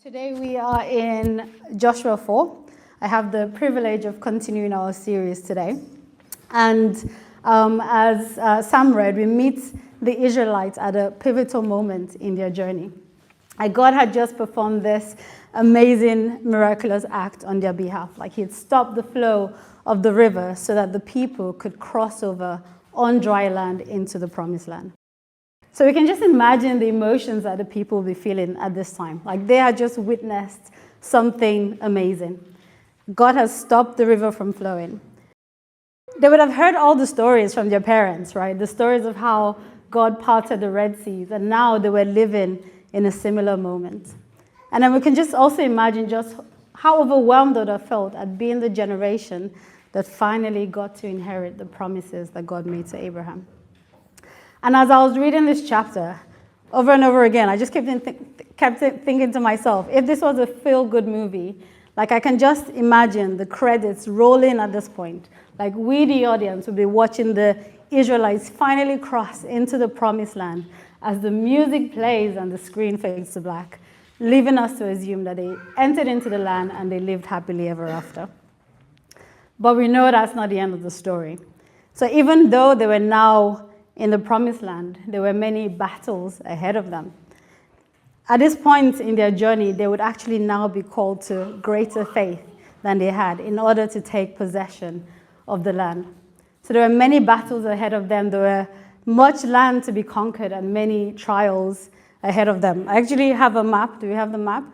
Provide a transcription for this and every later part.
Today we are in Joshua 4. I have the privilege of continuing our series today. And as Sam read, we meet the Israelites at a pivotal moment in their journey. Like God had just performed this amazing, miraculous act on their behalf. Like he had stopped the flow of the river so that the people could cross over on dry land into the promised land. So we can just imagine the emotions that the people will be feeling at this time. Like they had just witnessed something amazing. God has stopped the river from flowing. They would have heard all the stories from their parents, right? The stories of how God parted the Red Seas, and now they were living in a similar moment. And then we can just also imagine just how overwhelmed they would have felt at being the generation that finally got to inherit the promises that God made to Abraham. And as I was reading this chapter, over and over again, I just kept thinking to myself, if this was a feel-good movie, like I can just imagine the credits rolling at this point. Like we, the audience, would be watching the Israelites finally cross into the promised land as the music plays and the screen fades to black, leaving us to assume that they entered into the land and they lived happily ever after. But we know that's not the end of the story. So even though they were now in the promised land, there were many battles ahead of them. At this point in their journey, they would actually now be called to greater faith than they had in order to take possession of the land. So there were many battles ahead of them. There were much land to be conquered and many trials ahead of them. I actually have a map. Do we have the map?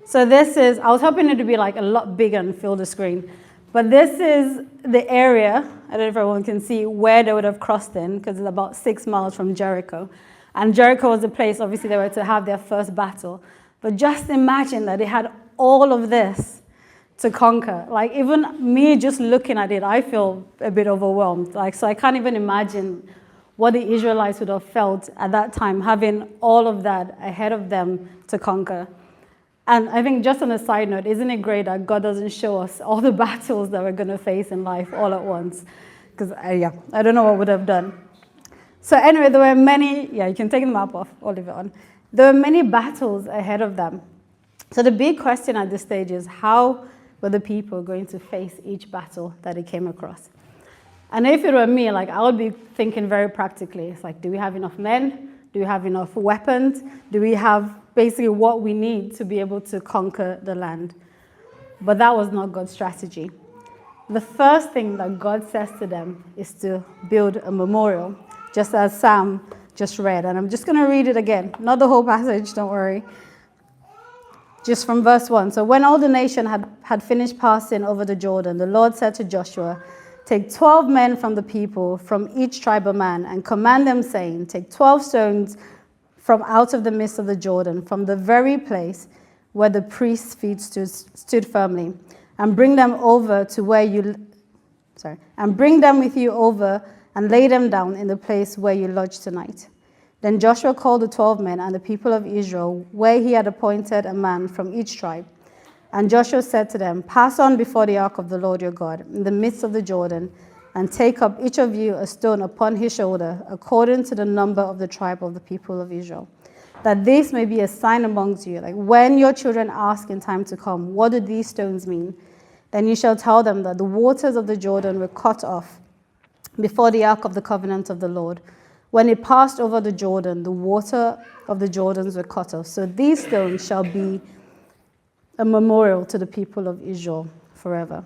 So this is, I was hoping it would be like a lot bigger and fill the screen. But this is the area, I don't know if everyone can see, where they would have crossed in, because it's about 6 miles from Jericho. And Jericho was the place, obviously, they were to have their first battle. But just imagine that they had all of this to conquer. Like, even me just looking at it, I feel a bit overwhelmed. Like, so I can't even imagine what the Israelites would have felt at that time, having all of that ahead of them to conquer. And I think just on a side note, isn't it great that God doesn't show us all the battles that we're going to face in life all at once? Because, I don't know what would have done. So anyway, there were many, you can take the map off, I'll leave it on. There were many battles ahead of them. So the big question at this stage is, how were the people going to face each battle that they came across? And if it were me, like I would be thinking very practically. It's like, do we have enough men? Do we have enough weapons? Do we have basically what we need to be able to conquer the land? But that was not God's strategy. The first thing that God says to them is to build a memorial, just as Sam just read. And I'm just going to read it again. Not the whole passage, don't worry. Just from verse 1. So when all the nation had finished passing over the Jordan, the Lord said to Joshua, "Take 12 men from the people, from each tribe a man, and command them, saying, take 12 stones from out of the midst of the Jordan, from the very place where the priest's feet stood firmly, and bring them over to where and bring them with you over and lay them down in the place where you lodge tonight." Then Joshua called the 12 men and the people of Israel, where he had appointed a man from each tribe. And Joshua said to them, "Pass on before the ark of the Lord your God in the midst of the Jordan, and take up each of you a stone upon his shoulder, according to the number of the tribe of the people of Israel, that this may be a sign amongst you. Like when your children ask in time to come, what do these stones mean? Then you shall tell them that the waters of the Jordan were cut off before the ark of the covenant of the Lord. When it passed over the Jordan, the water of the Jordans were cut off. So these stones shall be a memorial to the people of Israel forever."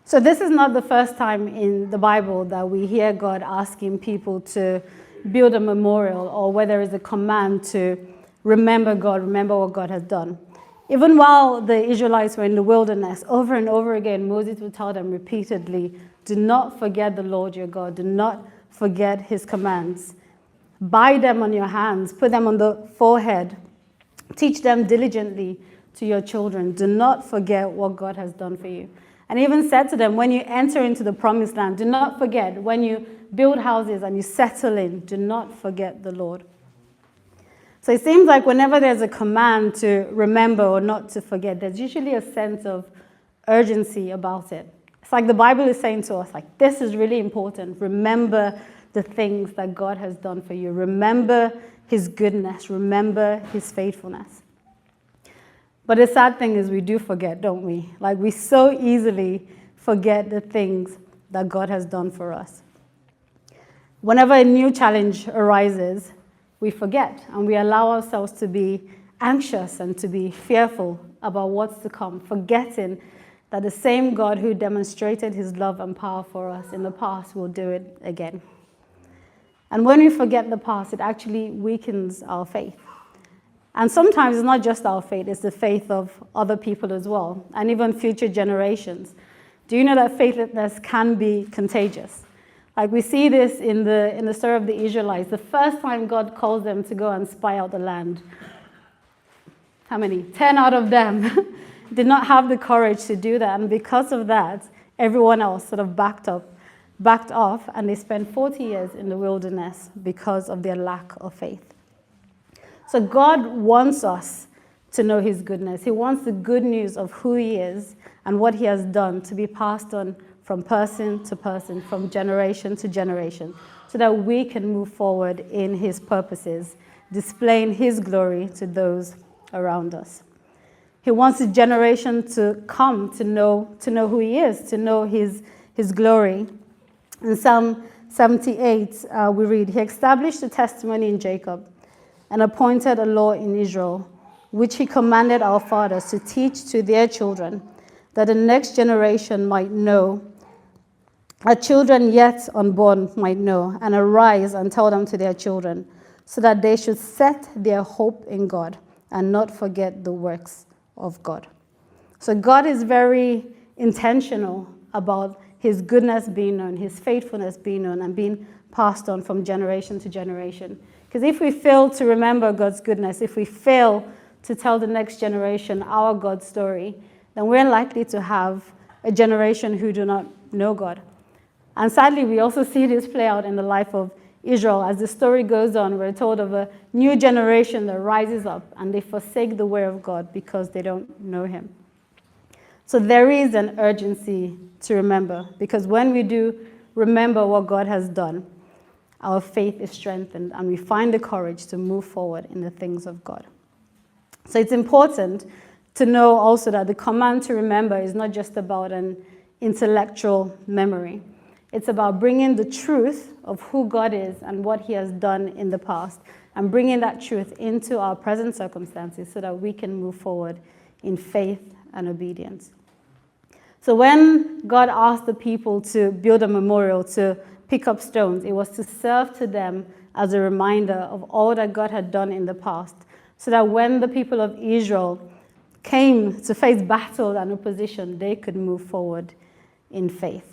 So this is not the first time in the Bible that we hear God asking people to build a memorial, or where there is a command to remember God, remember what God has done. Even while the Israelites were in the wilderness, over and over again, Moses would tell them repeatedly, do not forget the Lord your God. Do not forget his commands. Bind them on your hands. Put them on the forehead. Teach them diligently to your children. Do not forget what God has done for you. And he even said to them, when you enter into the promised land, do not forget. When you build houses and you settle in, do not forget the Lord. So it seems like whenever there's a command to remember or not to forget, there's usually a sense of urgency about it. A It's like the Bible is saying to us, like, this is really important. Remember the things that God has done for you. Remember his goodness. Remember his faithfulness. But the sad thing is we do forget, don't we? Like, we so easily forget the things that God has done for us. Whenever a new challenge arises, we forget and we allow ourselves to be anxious and to be fearful about what's to come, forgetting that the same God who demonstrated his love and power for us in the past will do it again. And when we forget the past, it actually weakens our faith. And sometimes it's not just our faith, it's the faith of other people as well, and even future generations. Do you know that faithlessness can be contagious? Like, we see this in the story of the Israelites. The first time God calls them to go and spy out the land, how many? 10 out of them did not have the courage to do that. And because of that, everyone else sort of backed off, and they spent 40 years in the wilderness because of their lack of faith. So God wants us to know his goodness. He wants the good news of who he is and what he has done to be passed on from person to person, from generation to generation, so that we can move forward in his purposes, displaying his glory to those around us. He wants the generation to come to know who he is, to know his glory. In Psalm 78, we read, he established a testimony in Jacob and appointed a law in Israel, which he commanded our fathers to teach to their children, that the next generation might know, our children yet unborn might know, and arise and tell them to their children, so that they should set their hope in God and not forget the works of God. So God is very intentional about his goodness being known, his faithfulness being known, and being passed on from generation to generation. Because if we fail to remember God's goodness, if we fail to tell the next generation our God story, then we're likely to have a generation who do not know God. And sadly, we also see this play out in the life of Israel. As the story goes on, we're told of a new generation that rises up and they forsake the way of God because they don't know him. So there is an urgency to remember, because when we do remember what God has done, our faith is strengthened and we find the courage to move forward in the things of God. So it's important to know also that the command to remember is not just about an intellectual memory. It's about bringing the truth of who God is and what he has done in the past, and bringing that truth into our present circumstances so that we can move forward in faith and obedience. So when God asked the people to build a memorial, to pick up stones, it was to serve to them as a reminder of all that God had done in the past, so that when the people of Israel came to face battle and opposition, they could move forward in faith.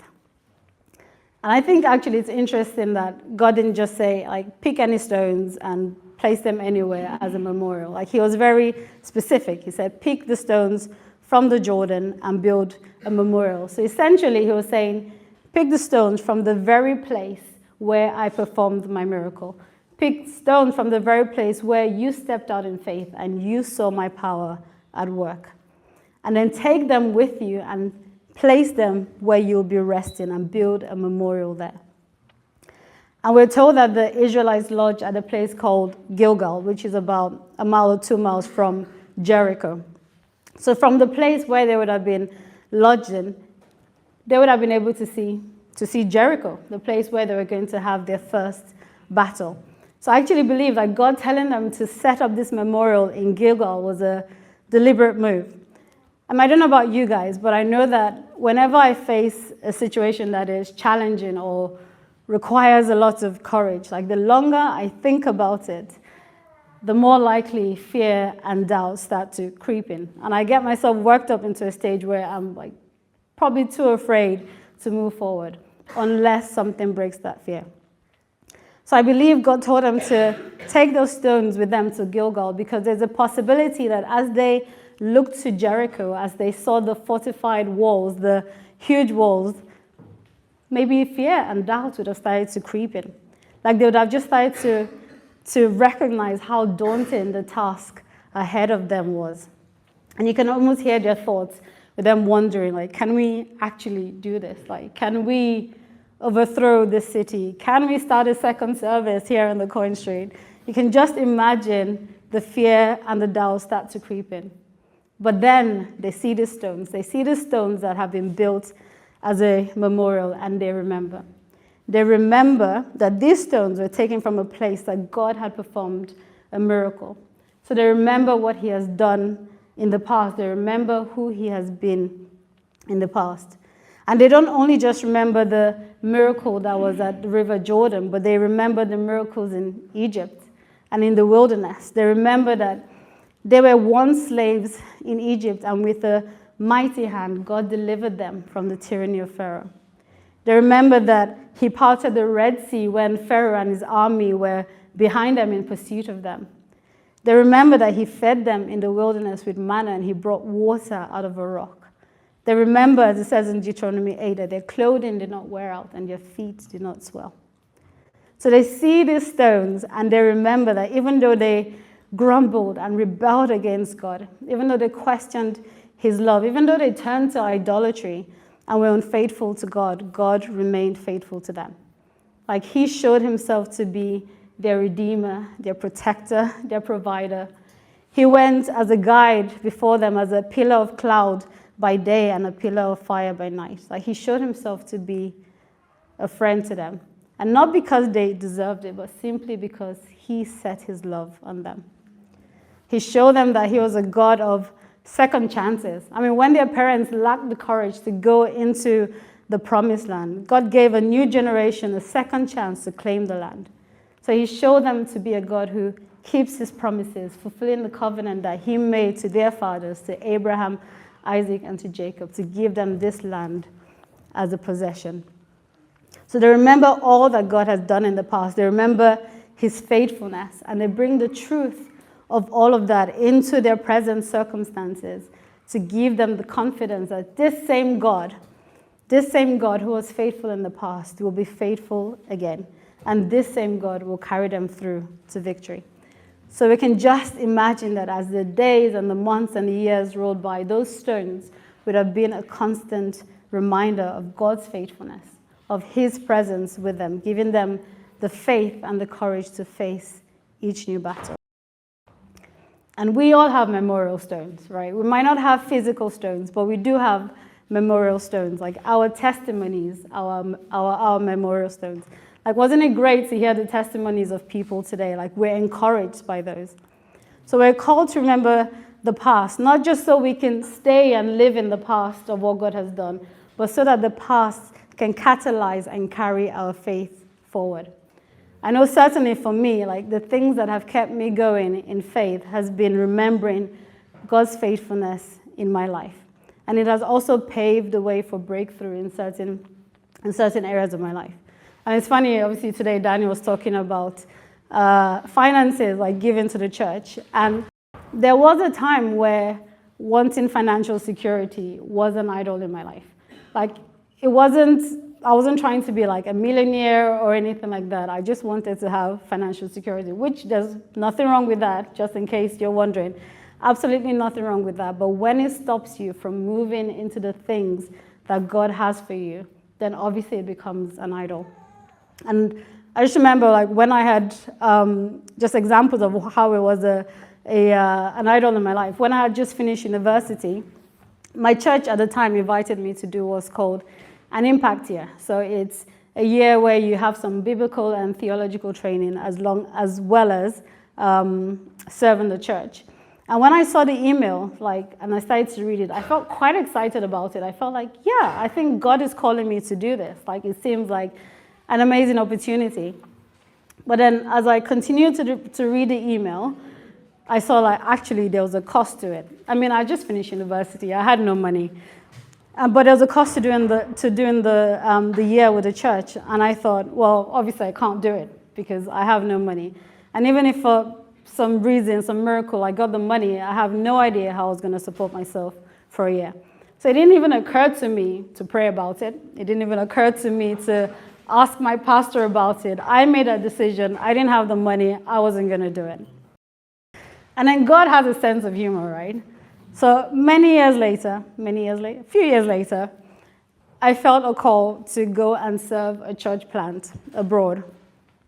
And I think actually it's interesting that God didn't just say, like, pick any stones and place them anywhere as a memorial. Like, he was very specific. He said, pick the stones from the Jordan and build a memorial. So essentially he was saying, pick the stones from the very place where I performed my miracle. Pick stones from the very place where you stepped out in faith and you saw my power at work. And then take them with you and place them where you'll be resting and build a memorial there. And we're told that the Israelites lodged at a place called Gilgal, which is about 1 or 2 miles from Jericho. So from the place where they would have been lodged in, they would have been able to see Jericho, the place where they were going to have their first battle. So I actually believe that God telling them to set up this memorial in Gilgal was a deliberate move. And I don't know about you guys, but I know that whenever I face a situation that is challenging or requires a lot of courage, like, the longer I think about it, the more likely fear and doubt start to creep in. And I get myself worked up into a stage where I'm like probably too afraid to move forward unless something breaks that fear. So I believe God told them to take those stones with them to Gilgal, because there's a possibility that as they looked to Jericho, as they saw the fortified walls, the huge walls, maybe fear and doubt would have started to creep in. Like, they would have just started to recognize how daunting the task ahead of them was. And you can almost hear their thoughts. with them wondering, like, can we actually do this? Like, can we overthrow this city? Can we start a second service here in the Coin Street? You can just imagine the fear and the doubt start to creep in. But then they see the stones. They see the stones that have been built as a memorial, and they remember. They remember that these stones were taken from a place that God had performed a miracle. So they remember what he has done in the past. They remember who he has been in the past. And they don't only just remember the miracle that was at the River Jordan, but they remember the miracles in Egypt and in the wilderness. They remember that they were once slaves in Egypt, and with a mighty hand, God delivered them from the tyranny of Pharaoh. They remember that he parted the Red Sea when Pharaoh and his army were behind them in pursuit of them. They remember that he fed them in the wilderness with manna, and he brought water out of a rock. They remember, as it says in Deuteronomy 8, that their clothing did not wear out and their feet did not swell. So they see these stones, and they remember that even though they grumbled and rebelled against God, even though they questioned his love, even though they turned to idolatry and were unfaithful to God, God remained faithful to them. Like, he showed himself to be their redeemer, their protector, their provider. He went as a guide before them, as a pillar of cloud by day and a pillar of fire by night. Like, he showed himself to be a friend to them. And not because they deserved it, but simply because he set his love on them. He showed them that he was a God of second chances. I mean, when their parents lacked the courage to go into the promised land, God gave a new generation a second chance to claim the land. So he showed them to be a God who keeps his promises, fulfilling the covenant that he made to their fathers, to Abraham, Isaac, and to Jacob, to give them this land as a possession. So they remember all that God has done in the past. They remember his faithfulness, and they bring the truth of all of that into their present circumstances to give them the confidence that this same God who was faithful in the past will be faithful again. And this same God will carry them through to victory. So we can just imagine that as the days and the months and the years rolled by, those stones would have been a constant reminder of God's faithfulness, of his presence with them, giving them the faith and the courage to face each new battle. And we all have memorial stones, right? We might not have physical stones, but we do have memorial stones, like our testimonies, our memorial stones. Like, wasn't it great to hear the testimonies of people today? Like, we're encouraged by those. So we're called to remember the past, not just so we can stay and live in the past of what God has done, but so that the past can catalyze and carry our faith forward. I know certainly for me, like, the things that have kept me going in faith has been remembering God's faithfulness in my life. And it has also paved the way for breakthrough in certain areas of my life. And it's funny, obviously today Daniel was talking about finances, like giving to the church. And there was a time where wanting financial security was an idol in my life. Like, I wasn't trying to be like a millionaire or anything like that. I just wanted to have financial security, which there's nothing wrong with that, just in case you're wondering. Absolutely nothing wrong with that. But when it stops you from moving into the things that God has for you, then obviously it becomes an idol. And I just remember, like, when I had just examples of how it was an idol in my life. When I had just finished university, my church at the time invited me to do what's called an impact year. So it's a year where you have some biblical and theological training as well as serving the church. And when I saw the email, and I started to read it, I felt quite excited about it. I felt like, yeah, I think God is calling me to do this. Like, it seems like an amazing opportunity. But then as I continued to read the email, I saw, actually there was a cost to it. I mean, I just finished university. I had no money. But there was a cost to doing the year with the church. And I thought, well, obviously I can't do it because I have no money. And even if for some reason, some miracle, I got the money, I have no idea how I was going to support myself for a year. So it didn't even occur to me to pray about it. It didn't even occur to me to ask my pastor about it. I made a decision. I didn't have the money. I wasn't going to do it. And then God has a sense of humor, right? So a few years later, I felt a call to go and serve a church plant abroad.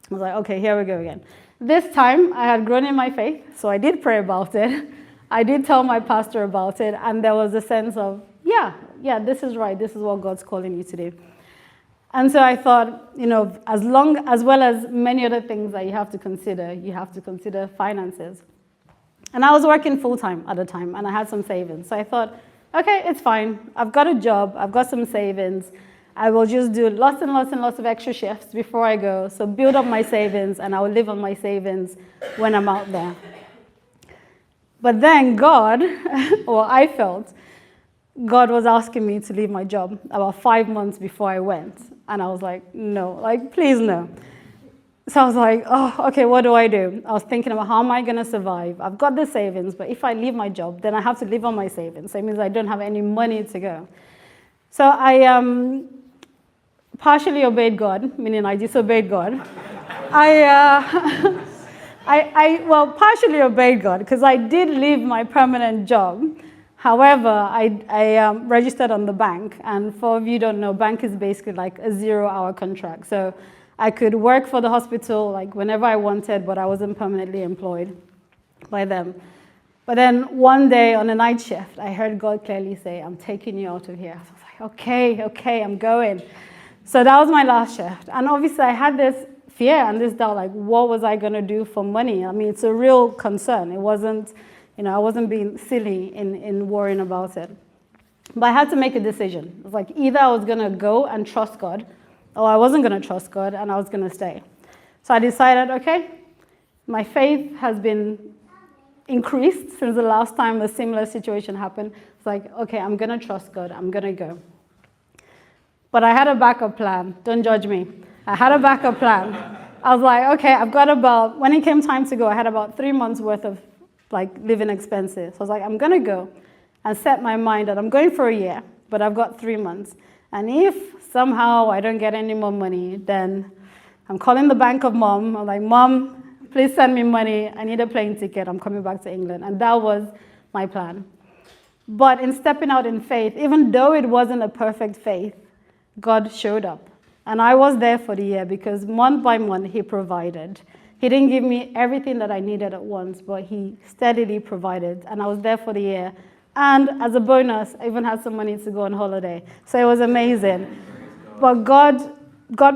I was like, okay, here we go again. This time, I had grown in my faith, so I did pray about it. I did tell my pastor about it, and there was a sense of, yeah, this is right. This is what God's calling you to do. And so I thought, as well as many other things that you have to consider finances. And I was working full-time at the time, and I had some savings. So I thought, okay, it's fine. I've got a job. I've got some savings. I will just do lots and lots and lots of extra shifts before I go. So build up my savings, and I will live on my savings when I'm out there. But then God, or I felt, God was asking me to leave my job about 5 months before I went. And I was like, no, please no. So I was like, oh, okay, what do I do? I was thinking about how am I going to survive? I've got the savings, but if I leave my job, then I have to live on my savings. So it means I don't have any money to go. So I partially obeyed God, meaning I disobeyed God. Well, partially obeyed God because I did leave my permanent job. However, I registered on the bank, and for if you don't know, bank is basically like a 0-hour contract. So I could work for the hospital whenever I wanted, but I wasn't permanently employed by them. But then one day on a night shift, I heard God clearly say, I'm taking you out of here. So I was like, okay, I'm going. So that was my last shift. And obviously I had this fear and this doubt, what was I going to do for money? I mean, it's a real concern. It wasn't, I wasn't being silly in worrying about it. But I had to make a decision. It was either I was going to go and trust God, or I wasn't going to trust God and I was going to stay. So I decided, okay, my faith has been increased since the last time a similar situation happened. It's okay, I'm going to trust God. I'm going to go. But I had a backup plan. Don't judge me. I had a backup plan. I was like, okay, I've got when it came time to go, I had about 3 months worth of living expenses. So I was like, I'm going to go and set my mind that I'm going for a year, but I've got 3 months. And if somehow I don't get any more money, then I'm calling the bank of Mom. I'm like, Mom, please send me money. I need a plane ticket. I'm coming back to England. And that was my plan. But in stepping out in faith, even though it wasn't a perfect faith, God showed up. And I was there for the year because month by month, He provided. He didn't give me everything that I needed at once, but He steadily provided. And I was there for the year. And as a bonus, I even had some money to go on holiday. So it was amazing. But God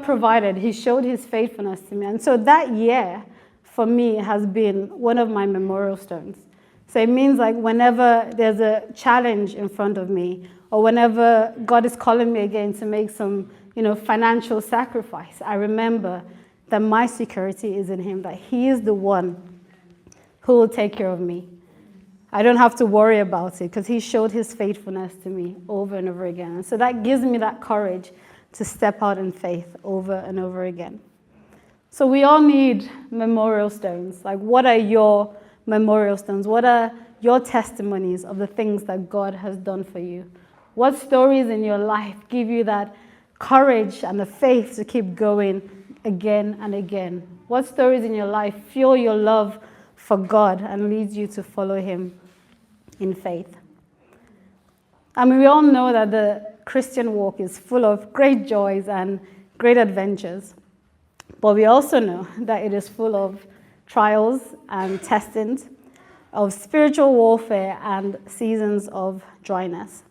provided. He showed His faithfulness to me. And so that year, for me, has been one of my memorial stones. So it means whenever there's a challenge in front of me, or whenever God is calling me again to make some, financial sacrifice, I remember that my security is in Him, that He is the one who will take care of me. I don't have to worry about it because He showed His faithfulness to me over and over again. And so that gives me that courage to step out in faith over and over again. So we all need memorial stones. What are your memorial stones? What are your testimonies of the things that God has done for you? What stories in your life give you that courage and the faith to keep going again and again? What stories in your life fuel your love for God and leads you to follow Him in faith? I mean, we all know that the Christian walk is full of great joys and great adventures. But we also know that it is full of trials and testings, of spiritual warfare and seasons of dryness.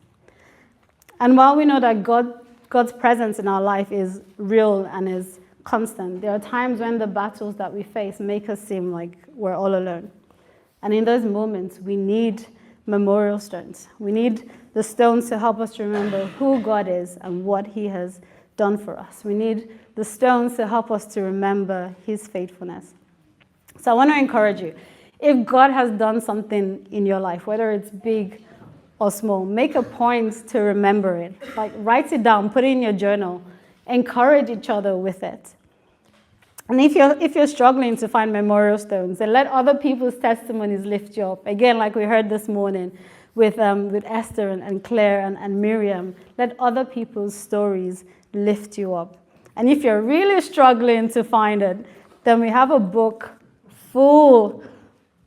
And while we know that God's presence in our life is real and is constant, there are times when the battles that we face make us seem like we're all alone. And in those moments, we need memorial stones. We need the stones to help us to remember who God is and what He has done for us. We need the stones to help us to remember His faithfulness. So I want to encourage you, if God has done something in your life, whether it's big or small, make a point to remember it. Write it down, put it in your journal, encourage each other with it. And if you're struggling to find memorial stones, then let other people's testimonies lift you up. Again, like we heard this morning with Esther and Claire and Miriam, let other people's stories lift you up. And if you're really struggling to find it, then we have a book full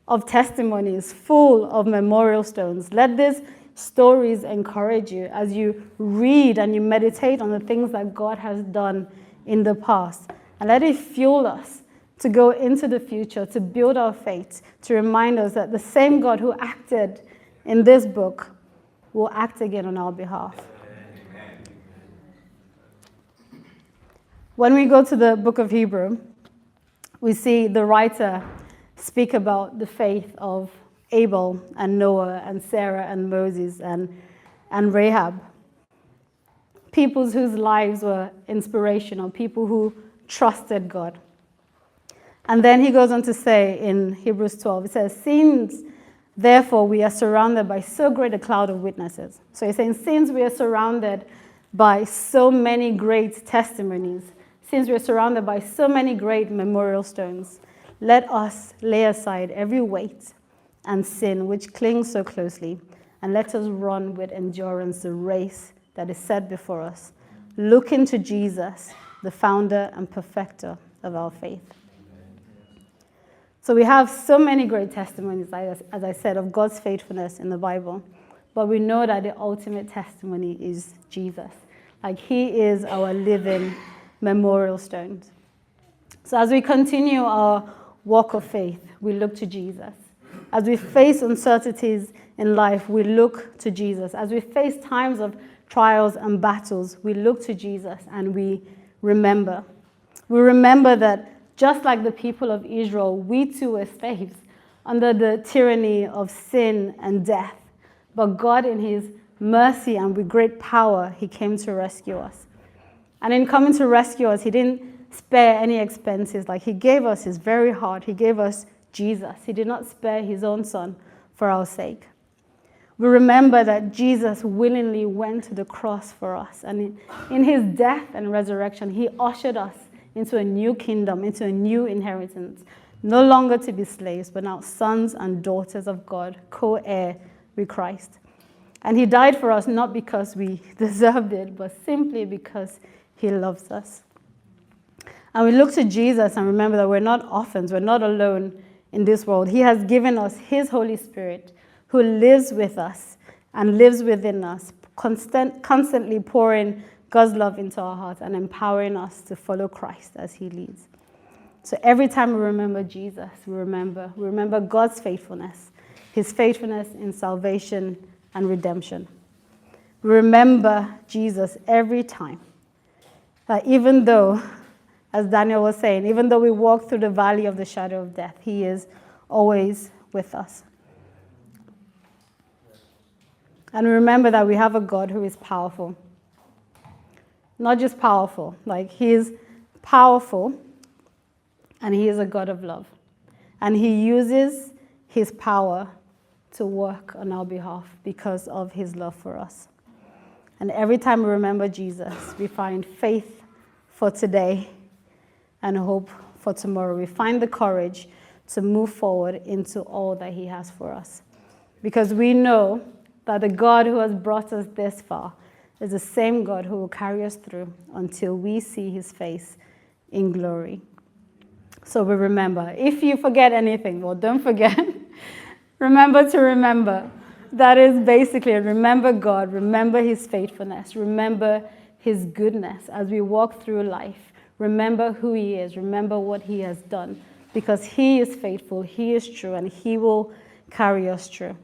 of testimonies, full of memorial stones. Let these stories encourage you as you read and you meditate on the things that God has done in the past. And let it fuel us to go into the future, to build our faith, to remind us that the same God who acted in this book will act again on our behalf. When we go to the book of Hebrew, we see the writer speak about the faith of Abel and Noah and Sarah and Moses and Rahab. People whose lives were inspirational, people who trusted God. And then he goes on to say in Hebrews 12, it says, since therefore we are surrounded by so great a cloud of witnesses. So he's saying, since we are surrounded by so many great testimonies, since we are surrounded by so many great memorial stones, let us lay aside every weight and sin which clings so closely, and let us run with endurance the race that is set before us. Look into Jesus, the founder and perfecter of our faith. So we have so many great testimonies, as I said, of God's faithfulness in the Bible. But we know that the ultimate testimony is Jesus. Like he is our living memorial stone. So as we continue our walk of faith, we look to Jesus. As we face uncertainties in life, we look to Jesus. As we face times of trials and battles, we look to Jesus and we remember. We remember that just like the people of Israel, we too were slaves under the tyranny of sin and death. But God, in his mercy and with great power, he came to rescue us. And in coming to rescue us, he didn't spare any expenses. Like he gave us his very heart. He gave us Jesus. He did not spare his own son for our sake. We remember that Jesus willingly went to the cross for us. And in his death and resurrection, he ushered us into a new kingdom, into a new inheritance, no longer to be slaves, but now sons and daughters of God, co-heir with Christ. And he died for us not because we deserved it, but simply because he loves us. And we look to Jesus and remember that we're not orphans, we're not alone in this world. He has given us his Holy Spirit who lives with us and lives within us, constantly pouring God's love into our hearts and empowering us to follow Christ as he leads. So every time we remember Jesus, we remember God's faithfulness, his faithfulness in salvation and redemption. We remember Jesus every time. That even though, as Daniel was saying, even though we walk through the valley of the shadow of death, he is always with us. And remember that we have a God who is powerful. Not just powerful, like he is powerful and he is a God of love. And he uses his power to work on our behalf because of his love for us. And every time we remember Jesus, we find faith for today and hope for tomorrow. We find the courage to move forward into all that he has for us. Because we know that the God who has brought us this far is the same God who will carry us through until we see his face in glory. So we remember. If you forget anything, well, don't forget. Remember to remember. That is basically remember God, remember his faithfulness, remember his goodness as we walk through life. Remember who he is, remember what he has done, because he is faithful, he is true, and he will carry us through.